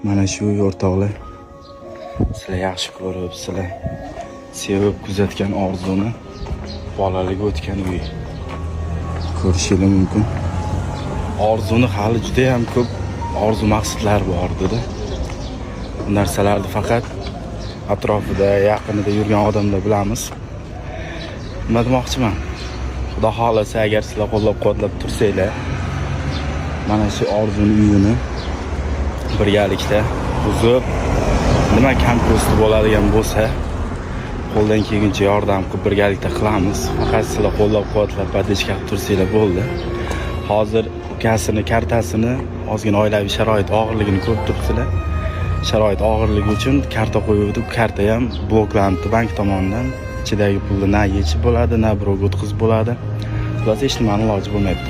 Mana shu o'rtoqlar sizlar yaxshi ko'rib, sizlar sevib kuzatgan Orzuni bolalik o'tgan uy ko'rishingiz mumkin. Orzuni hali juda ham ko'p orzu maqsadlar bor dedi. Bu narsalarni faqat atrofida, yaqinida yurgan odamlar bilamiz. Nima demoqchiman? Xudo xolasa agar sizlar qo'llab-quvvatlab tursanglar, mana shu Orzuni uyini birgalikda buzib, nima kamko'sti bo'ladigan bo'lsa, qo'ldan kelguncha yordam qilib birgalikda qilamiz. Faqat sizlar qo'llab-quvvatlab podishka qilib tursanglar bo'ldi. Hozir ukasini kartasini ozgina oilaviy sharoit og'irligini ko'rib turibsizlar. Sharoit og'irligi uchun karta qo'yuvdi. Karta ham bloklanibdi bank tomonidan. Ichidagi pulni na yechib bo'ladi, na birovga o'tkazib bo'ladi. Xullas hech nimani iloji bo'lmayapti.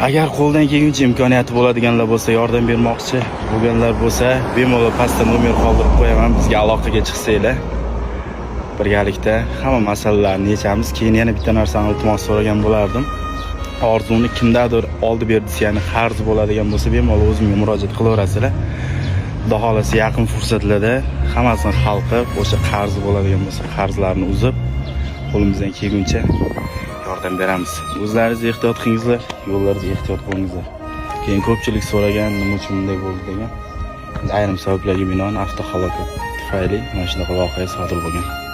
Agar qo'ldan kelguncha imkoniyati bo'ladiganlar bo'lsa, yordam bermoqchi bo'lganlar bo'lsa, bemalol pastda nomer qoldirib qo'yaman, bizga aloqaga chiqsanglar. Birgalikda hamma masalalarni yechamiz. Keyin yana bitta narsani iltimos so'ragan bo'lardim. Orzuni kimdadir oldi berdi, ya'ni qarz bo'ladigan bo'lsa, bemalol o'zimga murojaat qilaverasizlar. Xudo xolasa yaqin fursatlarda hammasini hal qilib, o'sha qarzi bo'ladigan bo'lsa, qarzlarni uzib, qo'limizdan kelguncha yordam beramiz. O'zlaringiz ehtiyot qilingizlar, yo'llaringizda ehtiyot bo'lingizlar. Keyin ko'pchilik so'ragan, nima uchun bunday bo'ldi degan. Ayrim sabablarga binoan avtohalokat tufayli mana shunaqa voqea sodir bo'lgan.